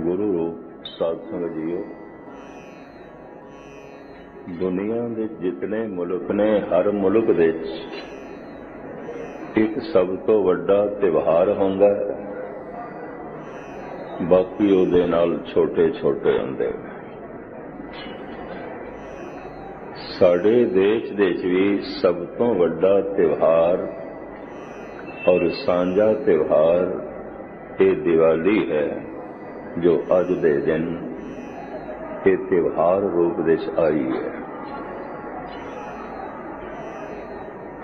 गुरु रूप साध संगत जीओ, दुनिया के जितने मुल्क ने हर मुल्क दे एक सब तो वड्डा त्योहार होंदा है, बाकी उहदे नाल छोटे छोटे हुंदे। साडे देश दे भी सब तो वड्डा त्योहार और सांझा त्योहार ये दिवाली है, जो अज दे दिन ये त्योहार रूप दे आई है।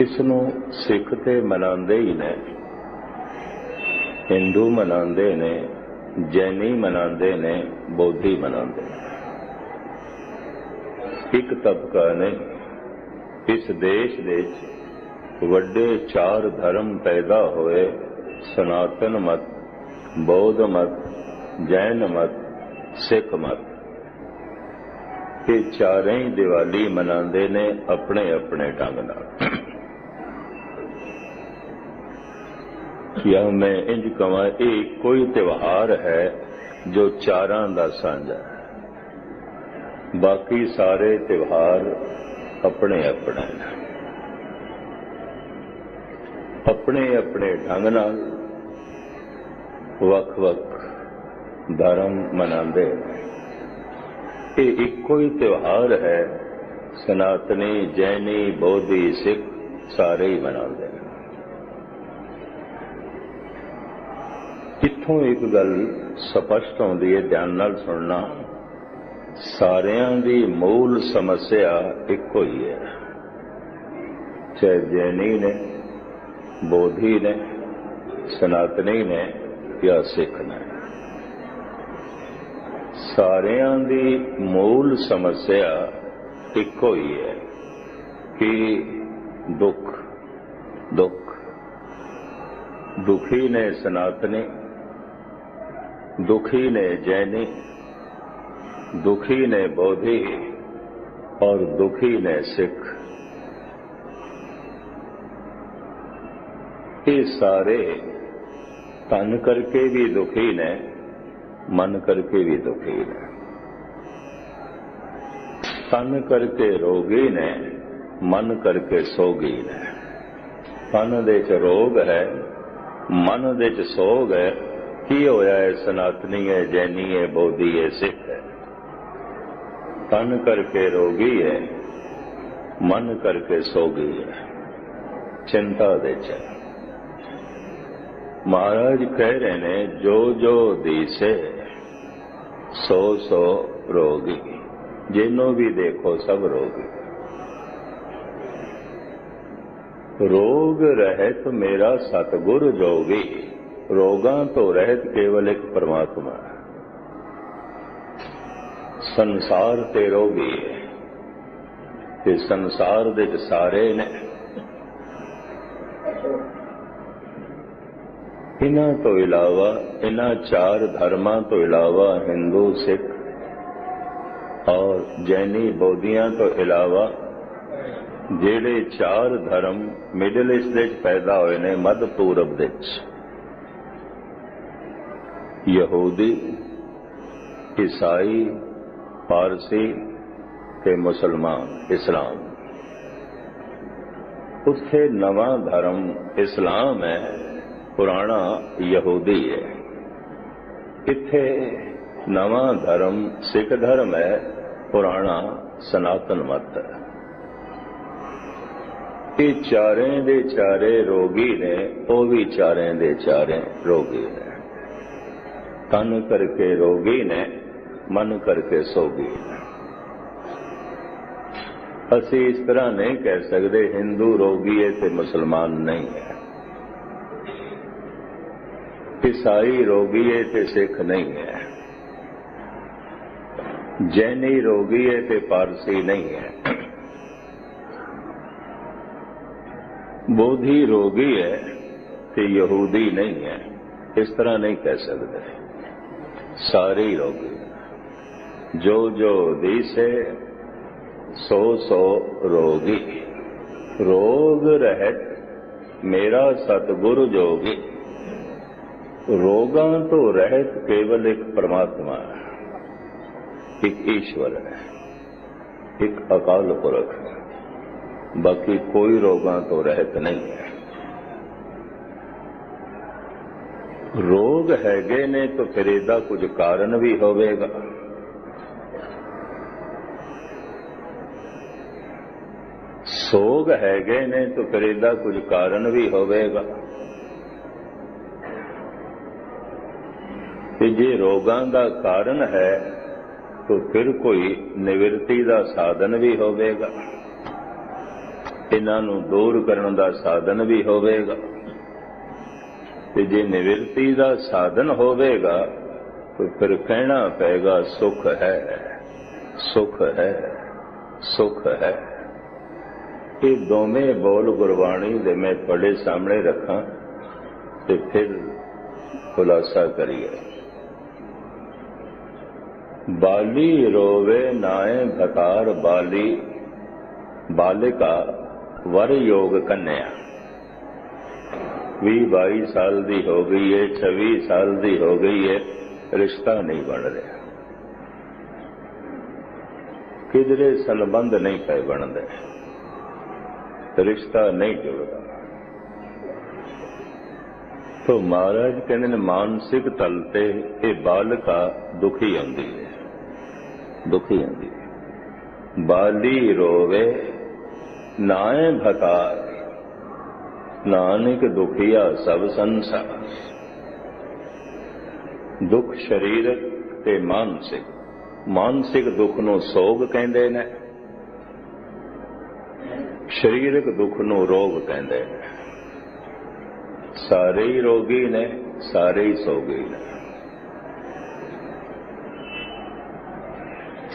इसनों सिख ते मनांदे ही ने, हिंदू मनांदे ने, जैनी मनांदे ने, बौद्धी मनांदे ने। एक तबका ने इस देश दे वड्डे चार धर्म पैदा होए, सनातन मत, बौद्ध मत, जैन मत, सिख मत। ये चारें ही दिवाली मनांदे ने अपने अपने ढंग नाल। या मैं इंज कहां, ये कोई त्योहार है जो चारां दा सांझा है, बाकी सारे त्योहार अपने अपने अपने अपने ढंग नाल वख वख धर्म मनांदे। ये इको ही त्योहार है, सनातनी, जैनी, बौद्धी, सिख सारे ही मनांदे। इत्थों एक गल स्पष्ट होंदी है, ध्यान नाल सुनना। सारियां दी मूल समस्या इको ही है, चाहे जैनी ने, बौद्धी ने, सनातनी ने या सिख ने। सारियां दी मूल समस्या इको ही है कि दुख दुख। दुखी ने सनातनी, दुखी ने जैनी, दुखी ने बौद्धी और दुखी ने सिख। ये सारे तन करके भी दुखी ने, मन करके भी दुखी ने। तन करके रोगी ने, मन करके सोगी ने। तन दे च रोग है, मन दे च सोग है। की होया है? सनातनी है, जैनी है, बौद्धी है, सिख है। तन करके रोगी है, मन करके सोगी है, चिंता दे च। महाराज कह रहे ने, जो जो दिसे सो सो रोगी। जिन्हों भी देखो सब रोगी। रोग रहित मेरा सतगुर जोगी। रोगां तो रहित केवल एक परमात्मा है। संसार ते रोगी है, ते संसार दे सारे ने। इन्हां तो इलावा, इन्हां चार धर्मां तो इलावा, हिंदू, सिख और जैनी, बौद्धियां तो इलावा जेड़े चार धर्म मिडल ईस्ट दे पैदा होए ने, मध्य पूरब दे यहूदी, ईसाई, पारसी ते मुसलमान, इस्लाम। उत्थे नवा धर्म इस्लाम है, पुराना यहूदी है। इत्थे नवा धर्म सिख धर्म है, पुराना सनातन मत है। ये चारें दे चारे रोगी ने, वो भी चारें दे चारे रोगी ने। तन करके रोगी ने, मन करके सोगी ने। असी इस तरह नहीं कह सकते हिंदू रोगी है ते मुसलमान नहीं है, ईसाई रोगी है ते सिख नहीं है, जैनी रोगी है ते पारसी नहीं है, बौद्धी रोगी है ते यहूदी नहीं है। इस तरह नहीं कह सकते, सारे ही रोगी। जो जो दिसे सो सो रोगी। रोग रहित मेरा सतगुरु जोगी। रोगां तो रहित केवल एक परमात्मा है, एक ईश्वर है, एक अकाल पुरख है, बाकी कोई रोगां तो रहित नहीं है। रोग हैगे ने तो फिर ਇਹਦਾ कुछ कारण भी होवेगा। सोग हैगे ने तो फिर ਇਹਦਾ कुछ कारण भी होवेगा। ਤੇ ਜੇ ਰੋਗਾਂ ਦਾ ਕਾਰਨ ਹੈ तो फिर कोई ਨਿਵਰਤੀ ਦਾ ਸਾਧਨ ਵੀ ਹੋਵੇਗਾ, ਇਹਨਾਂ ਨੂੰ ਦੂਰ ਕਰਨ ਦਾ ਸਾਧਨ ਵੀ ਹੋਵੇਗਾ। ਤੇ ਜੇ ਨਿਵਰਤੀ ਦਾ ਸਾਧਨ ਹੋਵੇਗਾ तो फिर कहना पएगा सुख है, सुख है, सुख है। ये दोवें बोल गुरबाणी दे मैं तुहाडे सामने रखां ते फिर खुलासा करिए। बाली रोवे नाए भकार बाली, बालिका वर योग कन्या। 20-22 साल दी हो गई है, 26 साल दी हो गई है, रिश्ता नहीं बन रहा, किधरे संबंध नहीं पे बनते, रिश्ता नहीं जुड़ता। तो महाराज कहते ने मानसिक तल ते ये बालिका दुखी आंदी है, दुखी आंदी है। बाली रोवे नाए भकार, नानक दुखिया सब संसार। दुख शरीरक ते मानसिक, मानसिक दुख नूं सोग कहंदे ने, शरीरक दुख नूं रोग कहंदे ने। सारे ही रोगी ने, सारे ही सोगी ने।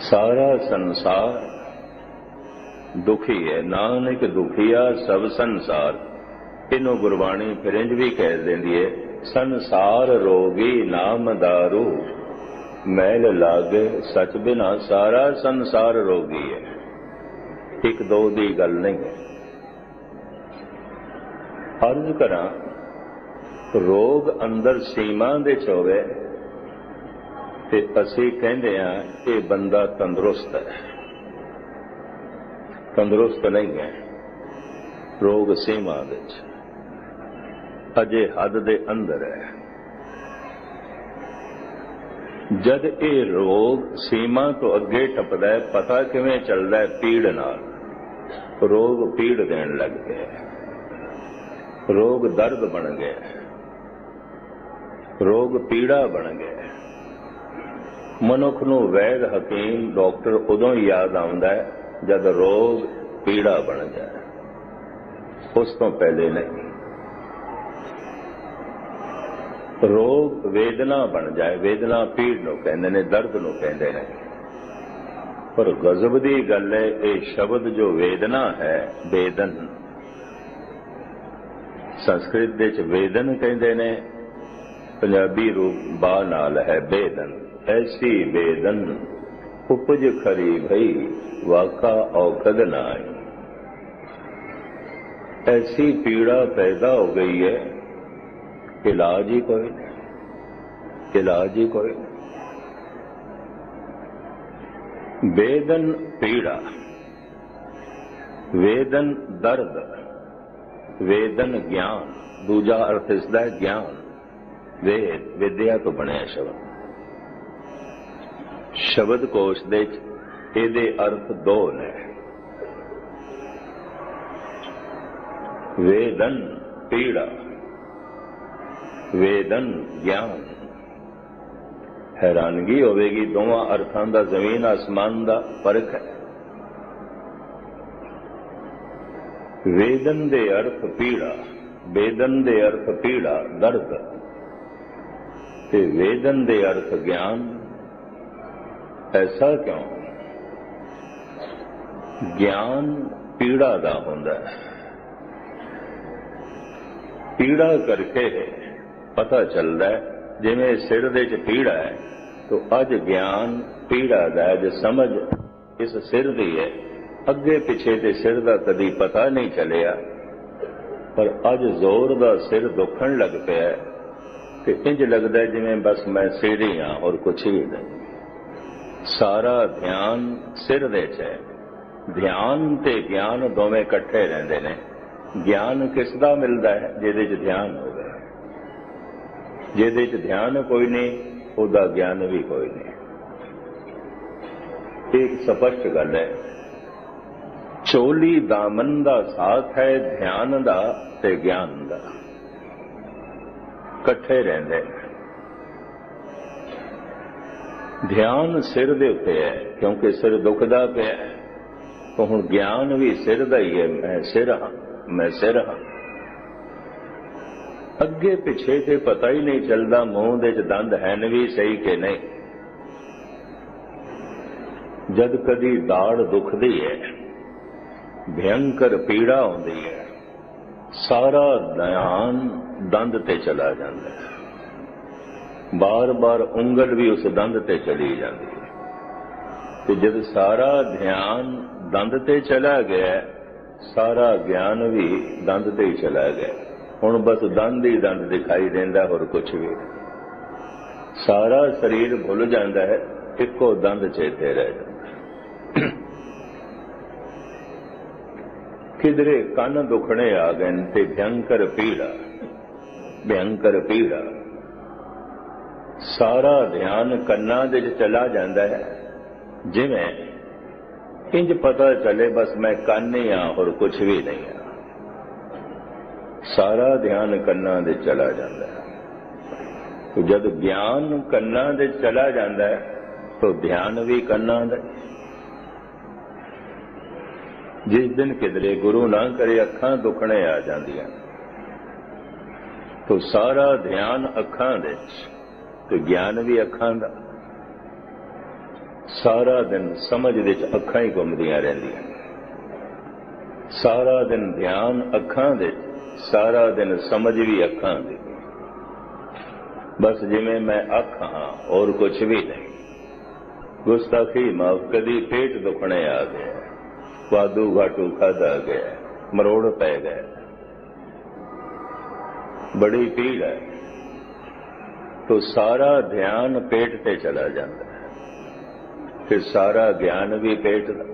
सारा संसार दुखी है, नानक दुखिया सब संसार। इनू गुरबाणी फिर इंज भी कह देंदी है, संसार रोगी नाम दारू, मैल लागे सच बिना। सारा संसार रोगी है, एक दो दी गल नहीं है। अर्ज करा रोग अंदर सीमा दे होवे ते असी कहंदे हां ये बंदा तंदुरुस्त है, तंदुरुस्त नहीं है। रोग सीमा दे अजे हद दे अंदर है। जद ये रोग सीमा तो अगे टपदा है, पता किवें चलदा है? पीड़ नाल। रोग पीड़ देण लग गया, रोग दर्द बन गया, रोग पीड़ा बन गया। मनुख नूं वैद हकीम डॉक्टर उदों ही याद आउंदा है जद रोग पीड़ा बन जाए, उस तो पहले नहीं। रोग वेदना बन जाए, वेदना पीड़ नूं कहंदे ने, दर्द नूं कहंदे ने। पर गजब दी गल है, ये शब्द जो वेदना है, वेदन संस्कृत दे च वेदन कहंदे ने, पंजाबी रूप बा नाल है बेदन। ऐसी बेदन उपज खरी भई, वाका औखद नाई। ऐसी पीड़ा पैदा हो गई है, इलाज ही कोई नहीं, इलाज ही कोई नहीं। वेदन पीड़ा, वेदन दर्द, वेदन ज्ञान। दूजा अर्थ इसदा है ज्ञान। वेद विद्या तो बनया शब्द। शब्द कोश दे इहदे अर्थ दो ने। वेदन पीड़ा, वेदन ज्ञान। हैरानगी होवेगी, दोवां अर्थां दा जमीन आसमान दा फर्क है। वेदन दे अर्थ पीड़ा, वेदन दे अर्थ पीड़ा दर्द, ते वेदन दे अर्थ ज्ञान। ऐसा क्यों? ज्ञान पीड़ा दा हुंदा है। पीड़ा करके पता चलता है, जिवें सिर दे च पीड़ा है तो अज ज्ञान पीड़ा दा, अज समझ इस सिर दी है। अगे पिछे ते सिर दा कदी पता नहीं चलिया, पर अज जोर दा सिर दुखण लग पिया कि इंज लगता है जिवें बस मैं सिर ही हाँ और कुछ भी नहीं। सारा ध्यान सिर दे च है। ध्यान ते ज्ञान दोवें इकट्ठे रहंदे ने। ज्ञान किसदा मिलता है? जिहदे च ध्यान होवे। जिहदे च ध्यान कोई नहीं उहदा ज्ञान भी कोई नहीं। एक स्पष्ट गल है। चोली दामन दा साथ है ध्यान दा ते ज्ञान दा, इकट्ठे रहंदे। ध्यान सिर दे उत्ते है क्योंकि सिर दुखदा पिया है, तो हुण ज्ञान भी सिर दा ही है। मैं सिर हाँ, मैं सिर हाँ। अगे पिछे ते पता ही नहीं चलता मूंह दे च दंद हैन भी सही कि नहीं। जद कदी दाड़ दुखदी है, भयंकर पीड़ा होंदी है, सारा ध्यान दंद ते चला जाता है। बार बार उंगल भी उस दंद ते चली जाती है। तो जब सारा ध्यान दंद ते चला गया, सारा ज्ञान भी दंद ते ही चला गया। हुण बस दंद ही दंद दिखाई देंदा और कुछ भी। सारा शरीर भुल जाता है, इको दंद चेते रह जाता। किधरे कन दुखने आ गए ते भयंकर पीड़ा, भयंकर पीड़ा। सारा ध्यान कन्ना दे चला जाता है, जिवें इंज पता चले बस मैं कन ही हाँ और कुछ भी नहीं हाँ। सारा ध्यान कन्ना दे चला जाता है। तो जब ज्ञान कन्ना दे चला जाता है तो ध्यान भी कन्ना दे। जिस दिन किधरे गुरु ना करे अखां दुखने आ जांदियां, तो सारा ध्यान अखां दे, तो ज्ञान भी अखां दा। सारा दिन समझ दे अखां ही घुमदियां रहिंदियां। सारा दिन ध्यान अखां दे, सारा दिन समझ भी अखां दी। बस जिवें मैं अख हाँ और कुछ भी नहीं। गुस्ताखी माफ, कदी पेट दुखने आ गया, वादू घाटू खाधा गया, मरोड़ पै गए, बड़ी पीड़ है, तो सारा ध्यान पेट पे चला जाता है। फिर सारा ज्ञान भी पेट का।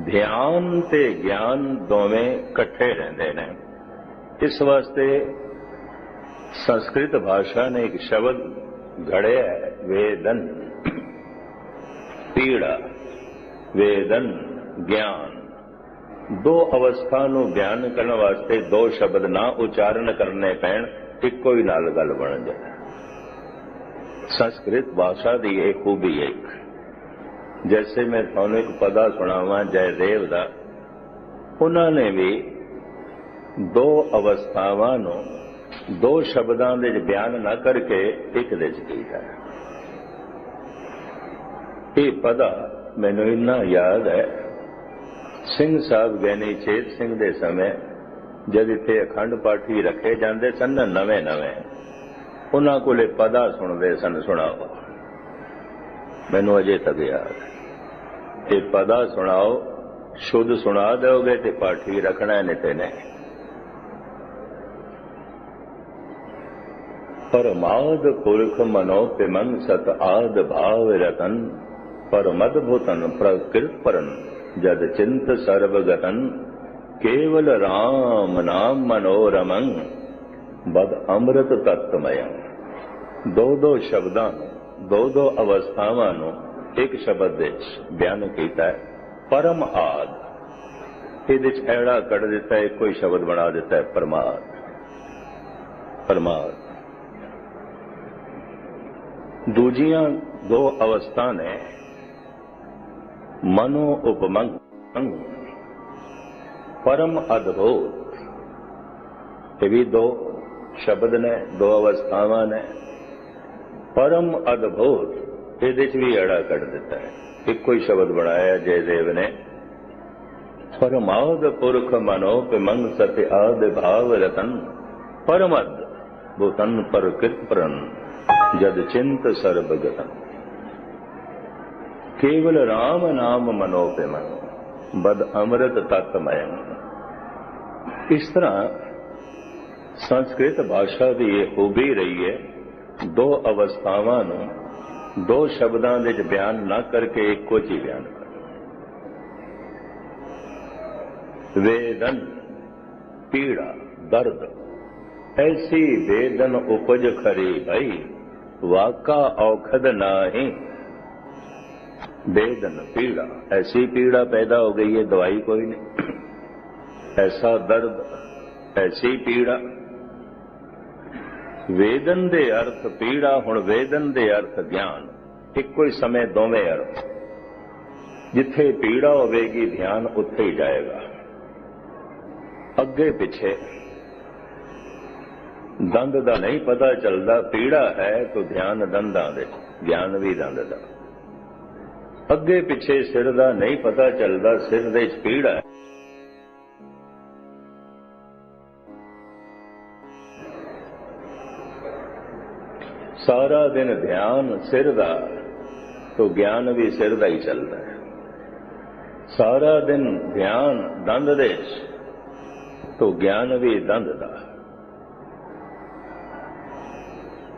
ध्यान ते ज्ञान दोवें इकट्ठे रहंदे ने। इस वास्ते संस्कृत भाषा ने एक शब्द घड़िया है, वेदन। पीड़ा, वेदन, ज्ञान। दो अवस्था नूं बयान करने वास्ते दो शब्द ना उच्चारण करने पैण, इक्को ही नाल गल बन जाए। संस्कृत भाषा की एक खूबी एक, जैसे मैं थानू एक पदा सुनावा जयदेव दा, उन्होंने भी दो अवस्थावां नूं दो शब्दां दे बयान न करके एक दे च कीता है। ये पदा मैनू इन्ना याद है, सिंह साहब गैनी चेत सिंह दे समय जब इत्थे अखंड पाठी रखे जाते सन नवे नवे, उन्हां कोले पदा सुनते सन। सुनाओ, मैनू अजे तक याद है। ये पदा सुनाओ, शुद्ध सुना दोगे तो पाठी रखना नहीं ते नहीं। परमाद पुरख मनो पिमन सत आद भाव रतन, परमद भूतन प्रकृत परन जद चिंत सर्वगतन, केवल राम नाम मनोरमं बद अमृत तत्वमयं। दो दो शब्दां, दो दो अवस्थावां नूं एक शब्द विच बयान कीता है। परम आद इहदे च ऐड़ा कढ़ दिता है, कोई शब्द बना दिता है परमाद। परमाद दूजियां दो अवस्था ने मनो उपमंग, परम अद्भुत। ये भी दो शब्द ने, दो अवस्थावां ने। परम अद्भुत ये भी अड़ा कट दिता है, एक कोई शब्द बनाया जयदेव ने। परमाद पुरख मनो पिमंग सत्य आदि भाव रतन, परमद भूतन पर कृतप्रन जद चिंत सर्वगतन, केवल राम नाम मनो पिमन बद अमृत तत्वमय। इस तरह संस्कृत भाषा की यह खूबी रही है, दो अवस्थावां नूं दो शब्दां दे विच बयान ना करके इक्को च ही बयान कर। वेदन पीड़ा दर्द, ऐसी वेदन उपज खरी भई, वाका औखद नाही। वेदन पीड़ा, ऐसी पीड़ा पैदा हो गई है, दवाई कोई नहीं। ऐसा दर्द, ऐसी पीड़ा। वेदन दे अर्थ पीड़ा, हुण वेदन दे अर्थ ज्ञान, इक्को ही समय दोवें अर्थ। जिथे पीड़ा होवेगी ध्यान उत्थे ही जाएगा। अगे पिछे दंद दा नहीं पता चलता, पीड़ा है तो ध्यान दंदां दे, ज्ञान भी दंद दा। अगे पिछे सिर दा नहीं पता चलता, सिर दे च पीड़ा है। सारा दिन ध्यान सिर दा तो ज्ञान भी सिर दा ही चलता है। सारा दिन ध्यान दंद दे तो ज्ञान भी दंद दा।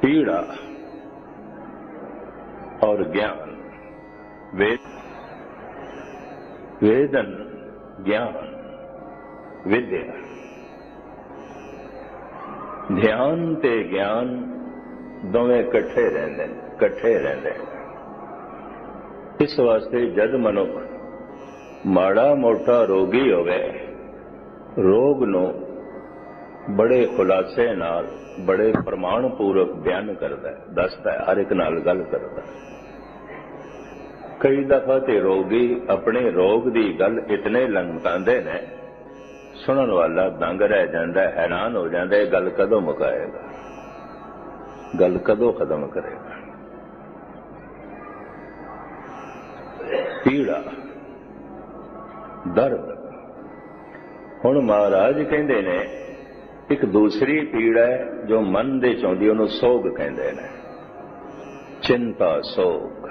पीड़ा और ज्ञान, वेदन ज्ञान विद्या, ध्यान ते ज्ञान दोवें कट्ठे रहंदे ने, कट्ठे रहंदे ने। इस वास्ते जद मनुख माड़ा मोटा रोगी होवे, रोग नूं बड़े खुलासे नाल, बड़े प्रमाण पूर्वक बयान करता है, दसदा है, हर एक नाल गल करता है। कई दफा ते रोगी अपने रोग दी गल इतने लंघांदे ने, सुनन वाला दंग रह जांदा है, हैरान हो जांदा है, गल कदों मुकाएगा, गल कदों खत्म करेगा। पीड़ा दर्द, हुण महाराज कहंदे ने एक दूसरी पीड़ा है जो मन दे च आउंदी, उहनूं सोग कहंदे ने। चिंता सोग,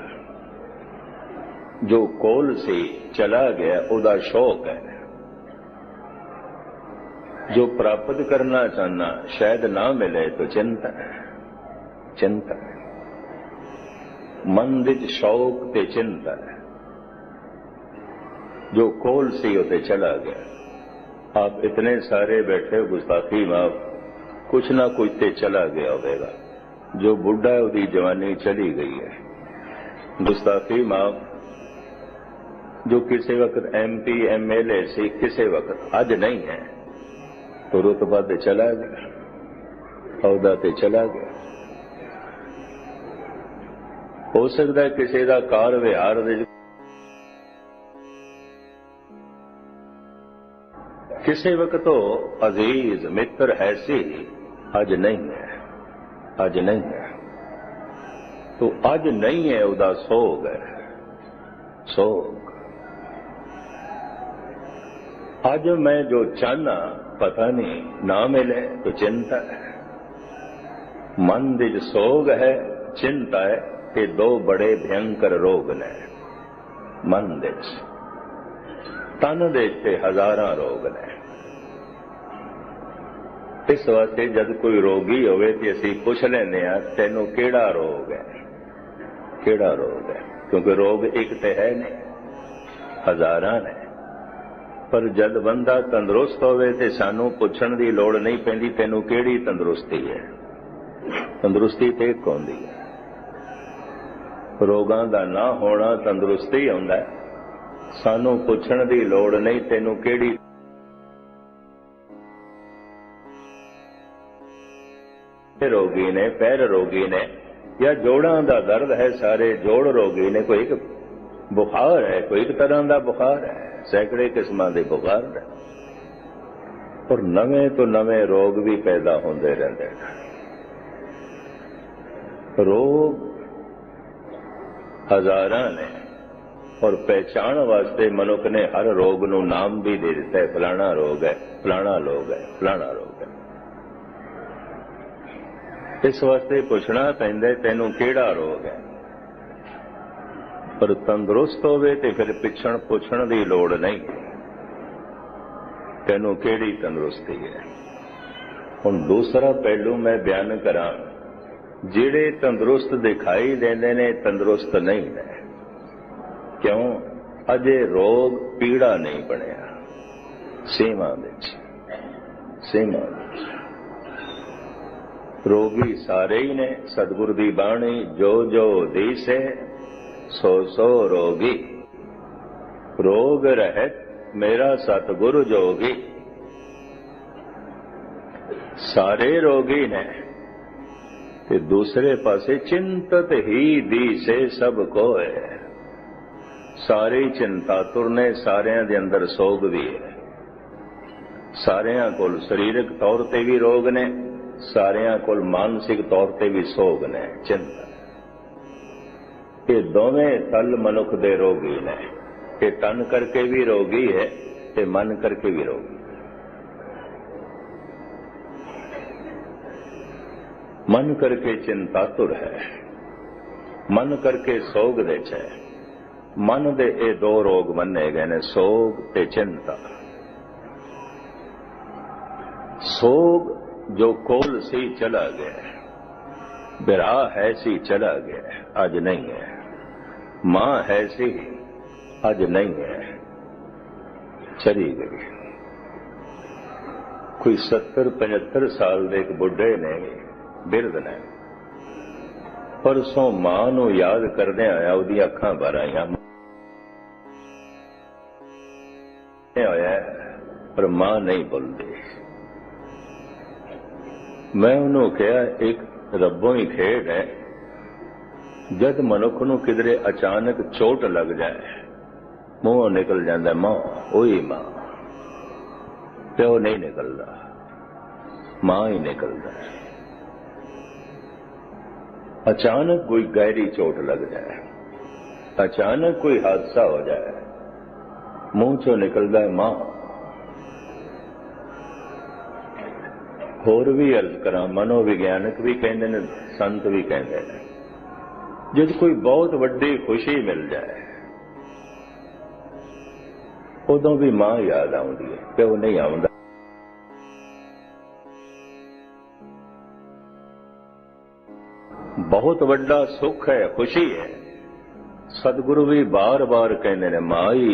जो कोल से चला गया उहदा शोक है। जो प्राप्त करना चाहना शायद ना मिले तो चिंता है, चिंता है। मन विच शौक ते चिंता है। जो कोल सी उते चला गया। आप इतने सारे बैठे, गुस्ताखी माफ, कुछ ना कुछ ते चला गया होगा। जो बुढ़ा है उसकी जवानी चली गई है। गुस्ताखी माफ, जो किसी वक्त MP MLA से किसी वक्त अज नहीं है तो रुतबा ते चला गया, औहदा ते चला गया। हो सकता है किसी का कार विहार किसी वक्त तो अजीज मित्र है सी, अज नहीं है, अज नहीं है। तो अज नहीं है उदा सोग है, सोग। अज मैं जो चाहना पता नहीं ना मिले तो चिंता है। मन दिज सोग है, चिंता है कि दो बड़े भयंकर रोग ने मन दे, तन दे ते हजारां रोग ने। इस वास्ते जब कोई रोगी होवे ते असीं पुछ लैंदे आ तैनूं किहड़ा रोग है, किहड़ा रोग है, क्योंकि रोग एक ते है नहीं, हजारां ने। पर जद बंदा तंदुरुस्त होवे ते सानूं पुछण दी लोड़ नहीं पैंदी तैनूं किहड़ी तंदुरुस्ती है। तंदुरुस्ती ते इक होंदी है। रोगां दा ना होना तंदुरुस्ती हुंदा है। सानूं पुछण दी लोड़ नहीं तैनूं किहड़ी रोगी ने, पैर रोगी ने, या जोड़ां दा दर्द है, सारे जोड़ रोगी ने। कोई एक बुखार है, कोई एक तरह का बुखार है, सैकड़े किस्मां दे बुखार है। और नवे तो नवे रोग भी पैदा होंदे रहंदे हैं। रोग हजारां ने और पहचान वास्ते मनुख ने हर रोग नूं नाम भी दे दिता है। फलाना रोग है, फलाना रोग है, फलाना रोग है। इस वास्ते पुछना पैंदा तैनूं किहड़ा रोग है। पर तंदुरुस्त होवे ते फिर पिछण पुछण दी लोड़ नहीं, तैनूं किहड़ी तंदुरुस्ती है। हुण दूसरा पहलू मैं बयान करा, जिहड़े तंदुरुस्त दिखाई देंदे ने तंदुरुस्त नहीं ने। क्यों? अजे रोग पीड़ा नहीं बनिया। सीमा रोगी सारे ही ने। सतगुरु दी बाणी जो जो दीसे सो सो रोगी। रोग रहत मेरा सतगुरु जोगी। सारे रोगी ने ते दूसरे पासे चिंतत ही दीसे सब कोय। सारे चिंतातुर ने, सारिਆਂ ਦੇ अंदर सोग भी है। सारिਆਂ कोल शरीरक तौर ते भी रोग ने, सारिਆਂ कोल मानसिक तौर ते भी सोग ने, चिंता। ये दोवें तल मनुख दे रोगी ने। ये तन करके भी रोगी है ते मन करके भी रोगी। मन करके चिंतातुर है, मन करके सोग दे है। मन दे ये दो रोग मन्ने गए ने, सोग ते चिंता। सोग जो कोल सी चला गया, बिराह है सी चला गया, आज नहीं है। मां है सी आज नहीं है, चली गई। कोई 70-75 साल दे एक बुढ़े ने बिरद ने परसों मां नूं याद करदे आया, उहदी अखां भर आईयां। होया पर मां नहीं बोलदी। मैं उन्होंने कहा, एक रब्बों ही खेड है, जद मनुख नूं किधरे अचानक चोट लग जाए, मुंहों निकल जाता मां, ओही मां। प्यो नहीं निकलता, मां ही निकलता। अचानक कोई गहरी चोट लग जाए, अचानक कोई हादसा हो जाए, मुंह चो निकलता है मां। होर भी अर्ज करा, मनोविज्ञानक भी कहते हैं, संत भी कहते हैं, जब कोई बहुत वड्डी खुशी मिल जाए उदों भी मां याद आउंदी है, प्यो नहीं आउंदा। बहुत वड्डा सुख है, खुशी है। सतगुरु भी बार बार कहते हैं, माई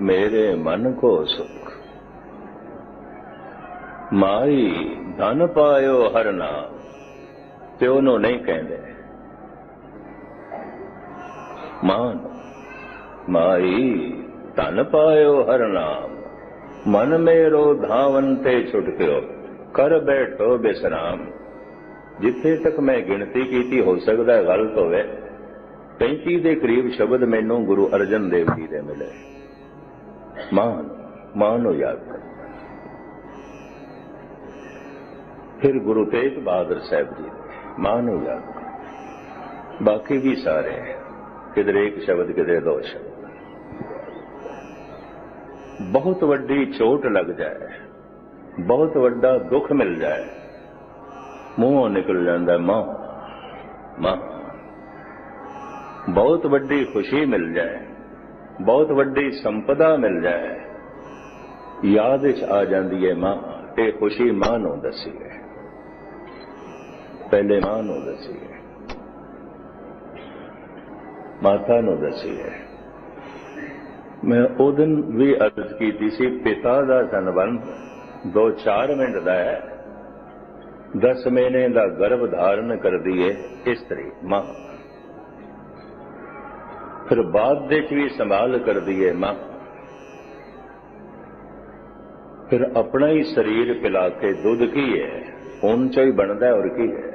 मेरे मन को सुख, माई धन पायो हर नाम। प्यो नो नहीं कहते, मां माई धन पायो हर नाम। मन मेरो धावन ते छुटक्यो, कर बैठो बिसराम। जिथे तक मैं गिनती की, हो सकता है गलत होवे, 35 के करीब शब्द मैनू गुरु अर्जन देव जी दे मिले। मां नू याद कर। फिर गुरु तेग बहादुर साहब जी मां नू याद कर। बाकी भी सारे किधरे एक शब्द, किधरे दो शब्द। बहुत वड्डी चोट लग जाए, बहुत वड्डा दुख मिल जाए, मुंहों निकल जाता मां मां। बहुत वड्डी खुशी मिल जाए, बहुत वड्डी संपदा मिल जाए, याद आ जाती है मां। ये खुशी मां नूं दसी है, पहले मां नूं दसी है, माता नूं दसी है। मैं उस दिन भी अर्ज की सी, पिता का संबंध 2-4 मिनट का है। 10 महीने का गर्भ धारण कर दी है स्त्री मां, फिर बाद भी संभाल कर दी है मां, फिर अपना ही शरीर पिला के, दूध की है खून चो ही बनता है और की है,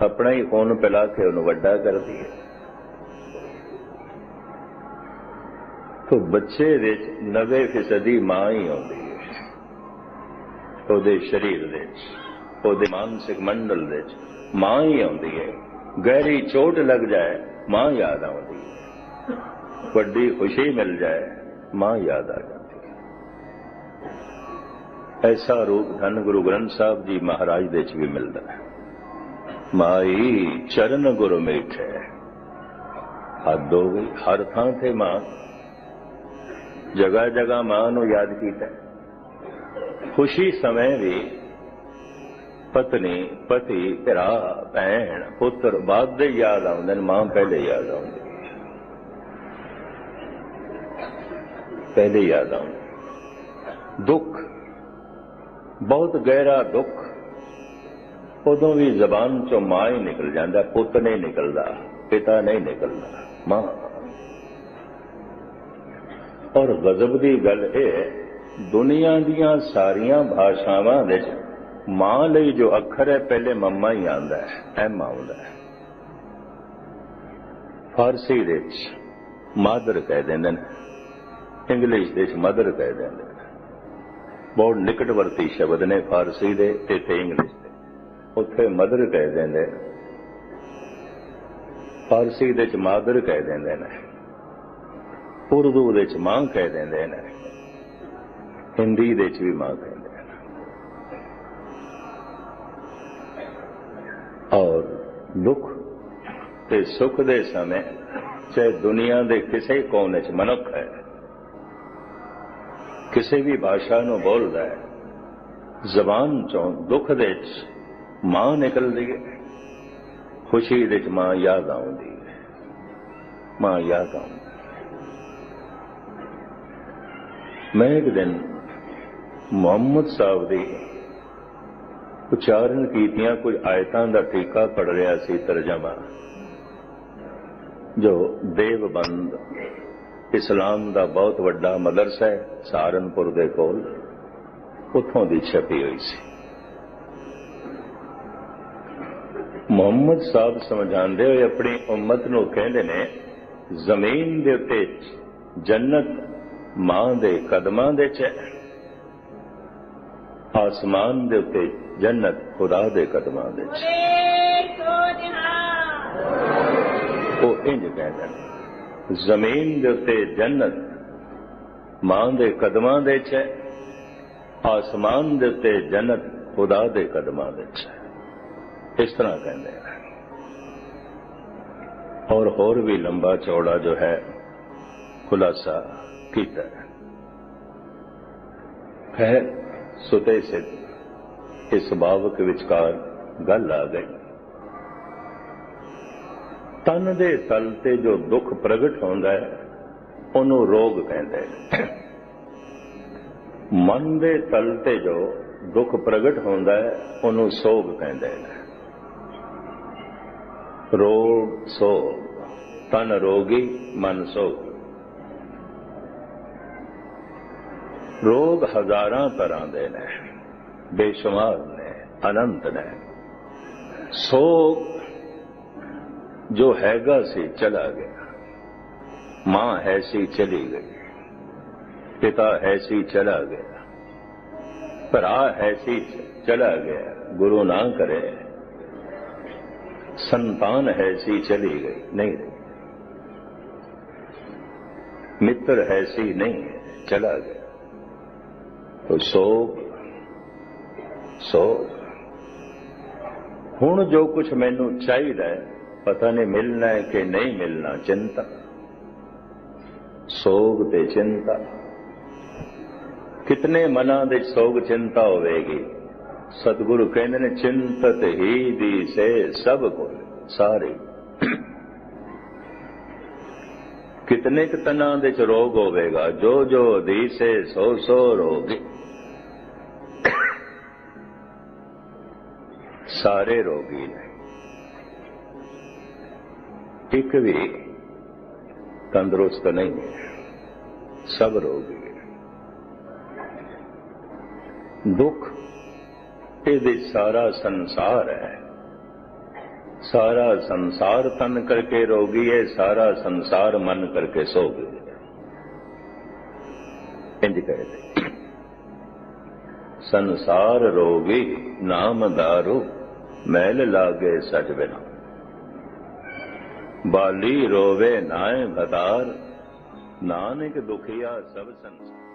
अपना ही खून पिला के उन्हें वड्डा कर दी है। तो बच्चे दे 90% मां ही आती है, ਉਹਦੇ शरीर दे, ਉਹਦੇ मानसिक मंडल दे मां ही आती है। गहरी चोट लग जाए मां याद आती है, वड्डी खुशी मिल जाए मां याद आ जाती है। ऐसा रूप धन गुरु ग्रंथ साहब जी महाराज दे भी मिलता है। माई चरण गुरु मीठे, हद हो गई। हर थां थे मां, जगह जगह मां नूं याद कीता। खुशी समय भी पत्नी पति भरा भैन पुत्र बाद दे याद आउंदे ने, मां पहले याद आउंदी, पहले याद आउंदी। दुख बहुत गहरा दुख उदों भी जबान चो मां ही निकल जाता, पुत नहीं निकलता, पिता नहीं निकलता, मां। और गजब की गल है, दुनिया दियां सारियां भाषावां विच मां लई जो अखर है पहले मम्मा ही आंदा है, एम आउंदा है। फारसी दे मादर कह देंदे ने, इंग्लिश दे मदर कह देंदे ने। बहुत निकटवर्ती शब्द ने फारसी दे ते इंग्लिश दे। उत्थे मदर कह देंदे, फारसी दे मादर कह देंदे ने, उर्दू दे मां कह देंदे ने, हिंदी दे भी मां कहते हैं। और दुख ते सुख दे समय चाहे दुनिया दे किसी कोने च मनुख है, किसी भी भाषा नूं बोलदा है, जबान चों दुख दे मां निकलदी है, खुशी दे मां याद आउंदी है, मां याद आउंदी। मैं एक दिन मुहम्मद साहब दी उच्चारण कीतियां कुछ आयतां दा टीका पढ़ रहा सी, तर्जमा, जो देवबंद इस्लाम दा बहुत वड्डा मदरसा है सहारनपुर दे कोल, उत्थों दी छपी हुई सी। मुहम्मद साहब समझांदे होए अपनी उम्मत नूं कहंदे ने, जमीन दे उत्ते जन्नत मां दे कदमां दे च, आसमान दे उत्ते जन्नत खुदा दे कदमां दे च। वो इंज कहंदे ने, जमीन दे उत्ते जन्नत मां दे कदमां दे च, आसमान दे उत्ते जन्नत खुदा दे कदमां दे च। इस तरह कहते हैं। और भी लंबा चौड़ा जो है खुलासा किया है। सुते से इस बावक विचकार गल आ गई। तन दे तल ते जो दुख प्रगट होंदा है उन्हों रोग कहते हैं। मन दे तल ते जो दुख प्रगट होंदा है उन्हों सोग कहते हैं। रोग सोग, तन रोगी मन सोगी। रोग हजारां तरह दे ने, बेशुमार ने, अनंत ने। सोग जो हैगा सी चला गया, मां है सी चली गई, पिता है सी चला गया, भरा है सी चला गया, गुरु ना करे, संतान है सी चली गई, नहीं रही, मित्र है सी नहीं है, चला गया। तो सोग सोग। हुण जो कुछ मैनू चाहिए पता नहीं मिलना है कि नहीं मिलना, चिंता, सोग ते चिंता। कितने मना दे सोग चिंता होवेगी। सतगुरु कहते ने, चिंतत ही दी से सब को सारे। कितने क तना दे च रोग होवेगा, जो जो दी से सो सो रोग। सारे रोगी ने, एक भी तंदुरुस्त नहीं है, सब रोगी है। दुख ये सारा संसार है। सारा संसार तन करके रोगी है, सारा संसार मन करके सोगी है। इंज कहते संसार रोगी नाम दारू, मैल लागे सच बिना। बाली रोवे नाए भतार, नानक दुखिया सब संसार।